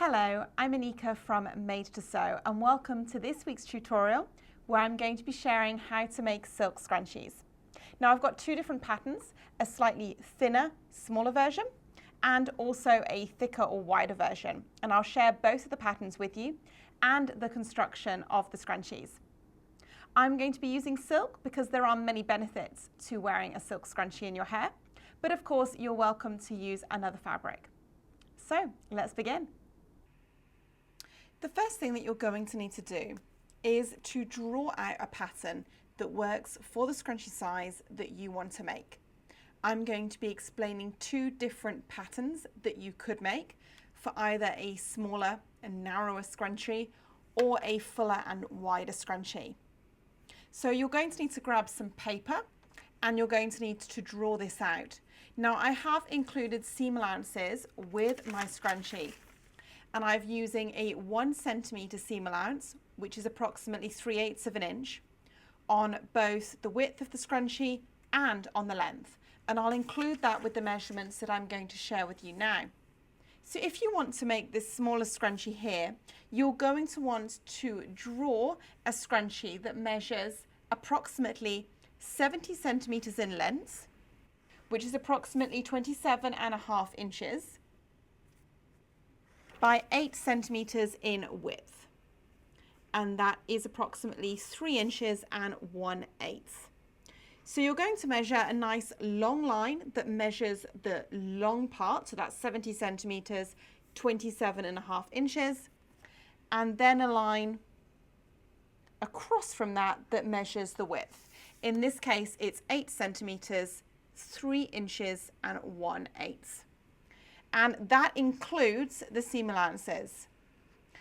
Hello, I'm ANEKA from Made to Sew and welcome to this week's tutorial where I'm going to be sharing how to make silk scrunchies. Now I've got two different patterns, a slightly thinner, smaller version and also a thicker or wider version, and I'll share both of the patterns with you and the construction of the scrunchies. I'm going to be using silk because there are many benefits to wearing a silk scrunchie in your hair, but of course you're welcome to use another fabric. So let's begin. The first thing that you're going to need to do is to draw out a pattern that works for the scrunchie size that you want to make. I'm going to be explaining two different patterns that you could make for either a smaller and narrower scrunchie or a fuller and wider scrunchie. So you're going to need to grab some paper and you're going to need to draw this out. Now I have included seam allowances with my scrunchie, and I'm using a 1 centimetre seam allowance, which is approximately 3/8 of an inch, on both the width of the scrunchie and on the length. And I'll include that with the measurements that I'm going to share with you now. So if you want to make this smaller scrunchie here, you're going to want to draw a scrunchie that measures approximately 70 centimetres in length, which is approximately 27.5 inches, by 8 centimetres in width, and that is approximately 3 inches and 1/8. So you're going to measure a nice long line that measures the long part, so that's 70 centimetres, 27.5 inches, and then a line across from that that measures the width. In this case, it's 8 centimetres, 3 inches and 1/8. And that includes the seam allowances.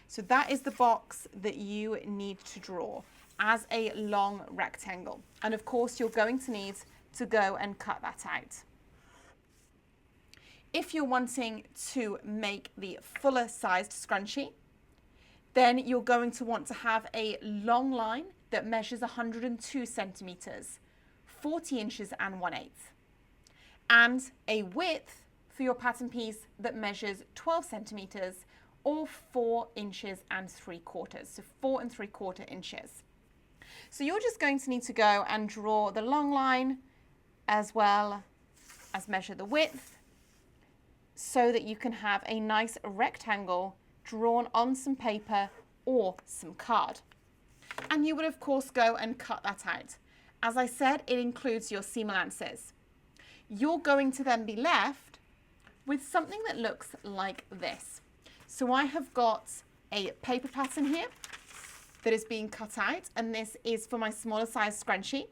So that is the box that you need to draw as a long rectangle. And of course, you're going to need to go and cut that out. If you're wanting to make the fuller sized scrunchie, then you're going to want to have a long line that measures 102 centimetres, 40 inches and 1/8, and a width for your pattern piece that measures 12 centimetres or 4 inches and 3/4, so 4 3/4 inches. So you're just going to need to go and draw the long line as well as measure the width so that you can have a nice rectangle drawn on some paper or some card. And you would of course go and cut that out. As I said, it includes your seam allowances. You're going to then be left with something that looks like this. So I have got a paper pattern here that is being cut out, and this is for my smaller size scrunchie.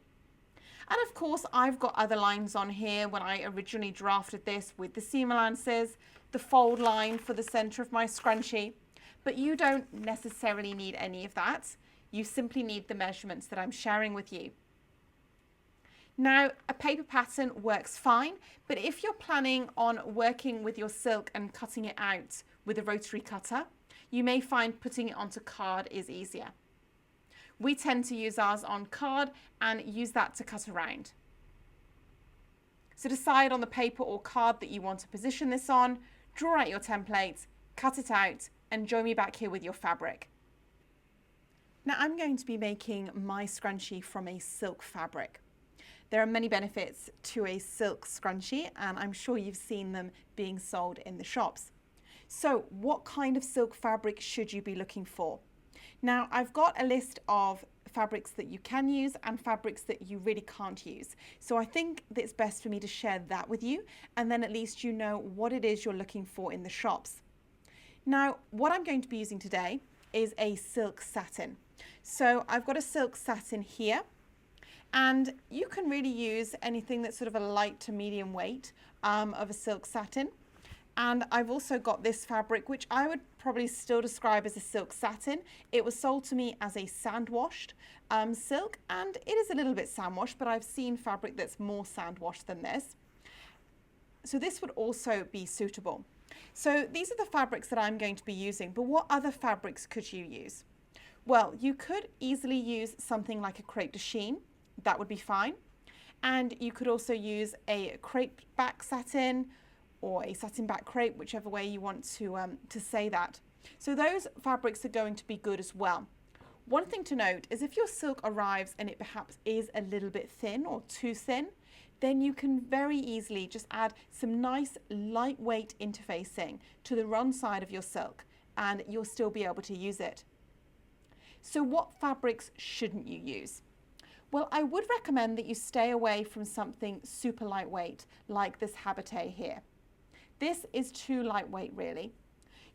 And of course, I've got other lines on here when I originally drafted this with the seam allowances, the fold line for the center of my scrunchie, but you don't necessarily need any of that. You simply need the measurements that I'm sharing with you. Now, a paper pattern works fine, but if you're planning on working with your silk and cutting it out with a rotary cutter, you may find putting it onto card is easier. We tend to use ours on card and use that to cut around. So decide on the paper or card that you want to position this on, draw out your template, cut it out, and join me back here with your fabric. Now I'm going to be making my scrunchie from a silk fabric. There are many benefits to a silk scrunchie, and I'm sure you've seen them being sold in the shops. So what kind of silk fabric should you be looking for? Now I've got a list of fabrics that you can use and fabrics that you really can't use. So I think that it's best for me to share that with you, and then at least you know what it is you're looking for in the shops. Now what I'm going to be using today is a silk satin. So I've got a silk satin here. And you can really use anything that's sort of a light to medium weight of a silk satin. And I've also got this fabric, which I would probably still describe as a silk satin. It was sold to me as a sand washed silk, and it is a little bit sand washed, but I've seen fabric that's more sand washed than this. So this would also be suitable. So these are the fabrics that I'm going to be using, but what other fabrics could you use? Well, you could easily use something like a crepe de chine. That would be fine. And you could also use a crepe back satin or a satin back crepe, whichever way you want to say that. So those fabrics are going to be good as well. One thing to note is if your silk arrives and it perhaps is a little bit thin or too thin, then you can very easily just add some nice lightweight interfacing to the wrong side of your silk and you'll still be able to use it. So what fabrics shouldn't you use? Well, I would recommend that you stay away from something super lightweight like this Habotai here. This is too lightweight really.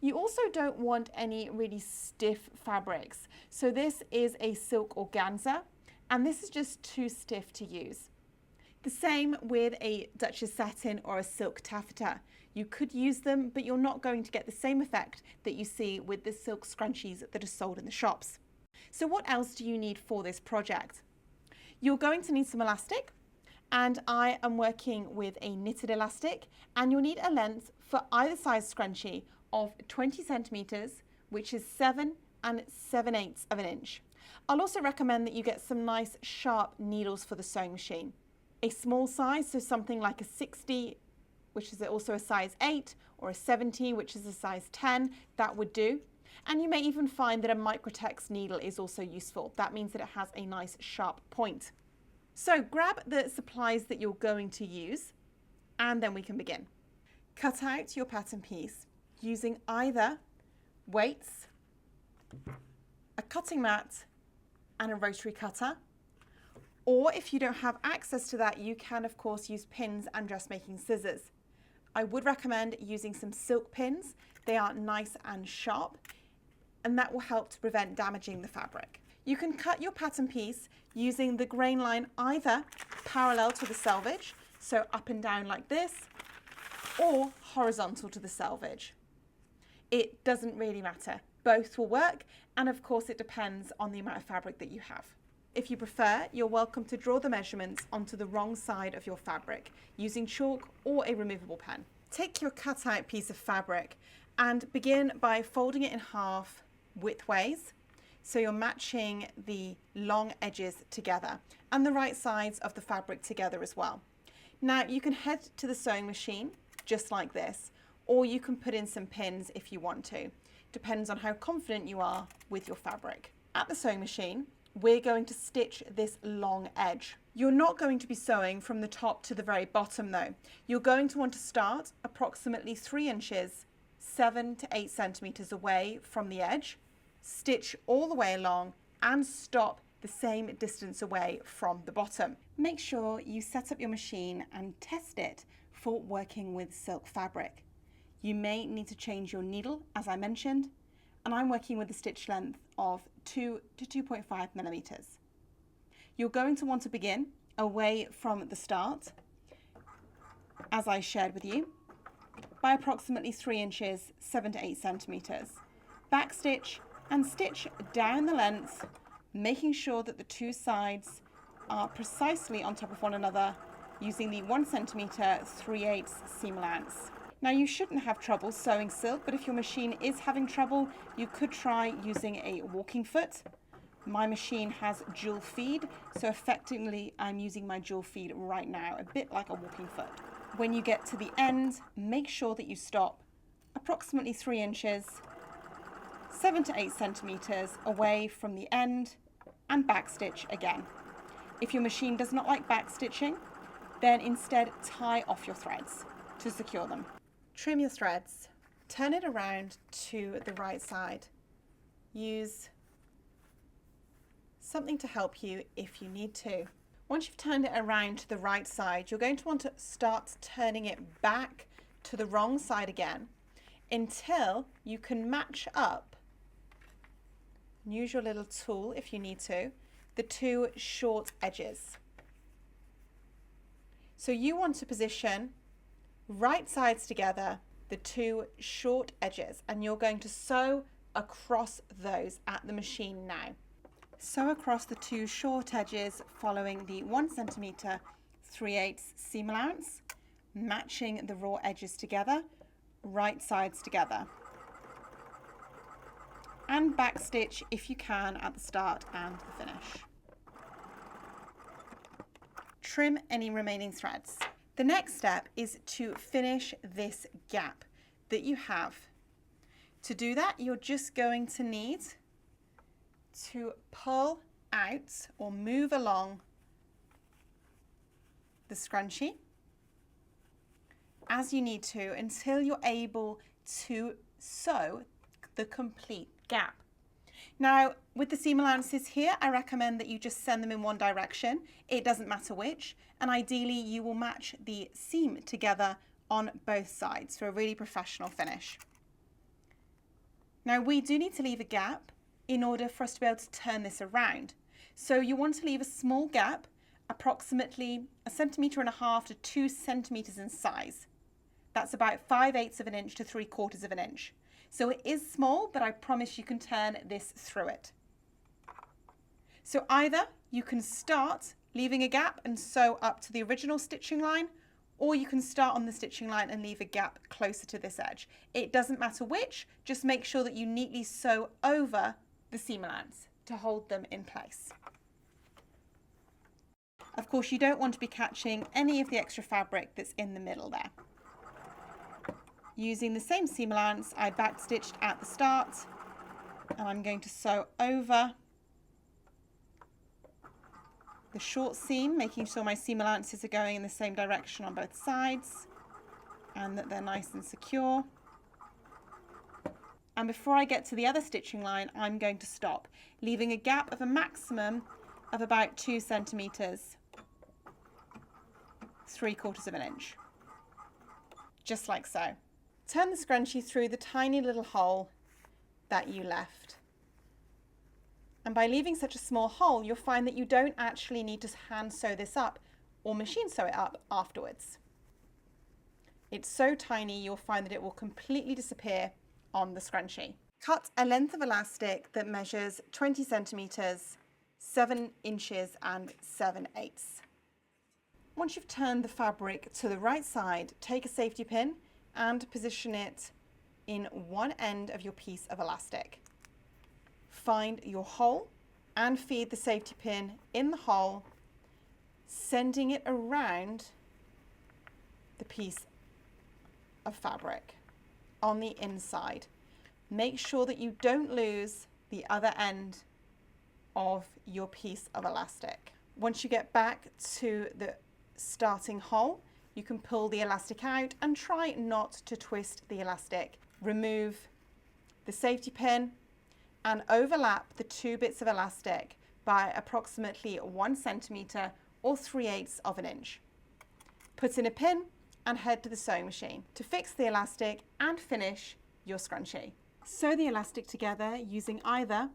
You also don't want any really stiff fabrics. So this is a silk organza and this is just too stiff to use. The same with a duchess satin or a silk taffeta. You could use them, but you're not going to get the same effect that you see with the silk scrunchies that are sold in the shops. So what else do you need for this project? You're going to need some elastic, and I am working with a knitted elastic, and you'll need a length for either size scrunchie of 20 centimeters, which is 7 7/8 of an inch. I'll also recommend that you get some nice sharp needles for the sewing machine. A small size, so something like a 60, which is also a size 8, or a 70, which is a size 10, that would do. And you may even find that a microtex needle is also useful. That means that it has a nice sharp point. So grab the supplies that you're going to use, and then we can begin. Cut out your pattern piece using either weights, a cutting mat, and a rotary cutter. Or if you don't have access to that, you can of course use pins and dressmaking scissors. I would recommend using some silk pins. They are nice and sharp, and that will help to prevent damaging the fabric. You can cut your pattern piece using the grain line either parallel to the selvage, so up and down like this, or horizontal to the selvage. It doesn't really matter. Both will work, and of course it depends on the amount of fabric that you have. If you prefer, you're welcome to draw the measurements onto the wrong side of your fabric using chalk or a removable pen. Take your cut out piece of fabric and begin by folding it in half widthways, so you're matching the long edges together and the right sides of the fabric together as well. Now you can head to the sewing machine just like this, or you can put in some pins if you want to. Depends on how confident you are with your fabric. At the sewing machine, we're going to stitch this long edge. You're not going to be sewing from the top to the very bottom though. You're going to want to start approximately 3 inches, 7 to 8 centimeters away from the edge, stitch all the way along and stop the same distance away from the bottom. Make sure you set up your machine and test it for working with silk fabric. You may need to change your needle, as I mentioned, and I'm working with a stitch length of 2 to 2.5 millimeters. You're going to want to begin away from the start, as I shared with you, by approximately 3 inches, 7 to 8 centimeters. Backstitch and stitch down the length, making sure that the two sides are precisely on top of one another using the 1 centimeter 3/8 seam allowance. Now you shouldn't have trouble sewing silk, but if your machine is having trouble, you could try using a walking foot. My machine has dual feed, so effectively I'm using my dual feed right now, a bit like a walking foot. When you get to the end, make sure that you stop approximately 3 inches, 7 to 8 centimeters away from the end, and backstitch again. If your machine does not like backstitching, then instead tie off your threads to secure them. Trim your threads, turn it around to the right side. Use something to help you if you need to. Once you've turned it around to the right side, you're going to want to start turning it back to the wrong side again until you can match up, use your little tool if you need to, the two short edges. So you want to position right sides together, the two short edges, and you're going to sew across those at the machine now. Sew across the two short edges following the 1 centimeter 3/8 seam allowance, matching the raw edges together, right sides together. And backstitch if you can at the start and the finish. Trim any remaining threads. The next step is to finish this gap that you have. To do that, you're just going to need to pull out or move along the scrunchie as you need to until you're able to sew the complete gap. Now, with the seam allowances here, I recommend that you just send them in one direction. It doesn't matter which, and ideally you will match the seam together on both sides for a really professional finish. Now, we do need to leave a gap in order for us to be able to turn this around. So you want to leave a small gap, approximately 1.5 centimeters to 2 centimeters in size. That's about 5/8 of an inch to 3/4 of an inch. So it is small, but I promise you can turn this through it. So either you can start leaving a gap and sew up to the original stitching line, or you can start on the stitching line and leave a gap closer to this edge. It doesn't matter which, just make sure that you neatly sew over the seam allowance to hold them in place. Of course, you don't want to be catching any of the extra fabric that's in the middle there. Using the same seam allowance, I backstitched at the start, and I'm going to sew over the short seam, making sure my seam allowances are going in the same direction on both sides and that they're nice and secure. And before I get to the other stitching line, I'm going to stop, leaving a gap of a maximum of about 2 centimeters, 3/4 of an inch, just like so. Turn the scrunchie through the tiny little hole that you left. And by leaving such a small hole, you'll find that you don't actually need to hand sew this up or machine sew it up afterwards. It's so tiny, you'll find that it will completely disappear on the scrunchie. Cut a length of elastic that measures 20 centimeters, 7 inches and 7/8. Once you've turned the fabric to the right side, take a safety pin and position it in one end of your piece of elastic. Find your hole and feed the safety pin in the hole, sending it around the piece of fabric on the inside. Make sure that you don't lose the other end of your piece of elastic. Once you get back to the starting hole, you can pull the elastic out and try not to twist the elastic. Remove the safety pin and overlap the 2 bits of elastic by approximately 1 centimeter or 3/8 of an inch. Put in a pin and head to the sewing machine to fix the elastic and finish your scrunchie. Sew the elastic together using either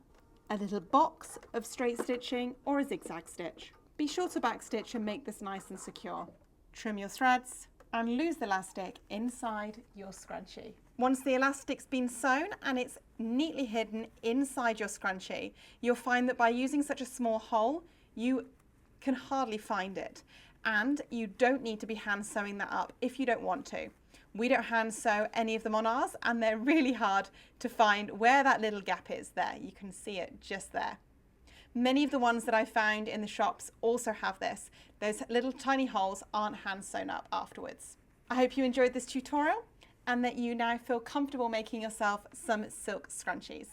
a little box of straight stitching or a zigzag stitch. Be sure to backstitch and make this nice and secure. Trim your threads and lose the elastic inside your scrunchie. Once the elastic's been sewn and it's neatly hidden inside your scrunchie, you'll find that by using such a small hole, you can hardly find it. And you don't need to be hand sewing that up if you don't want to. We don't hand sew any of them on ours, and they're really hard to find where that little gap is there. You can see it just there. Many of the ones that I found in the shops also have this. Those little tiny holes aren't hand sewn up afterwards. I hope you enjoyed this tutorial and that you now feel comfortable making yourself some silk scrunchies.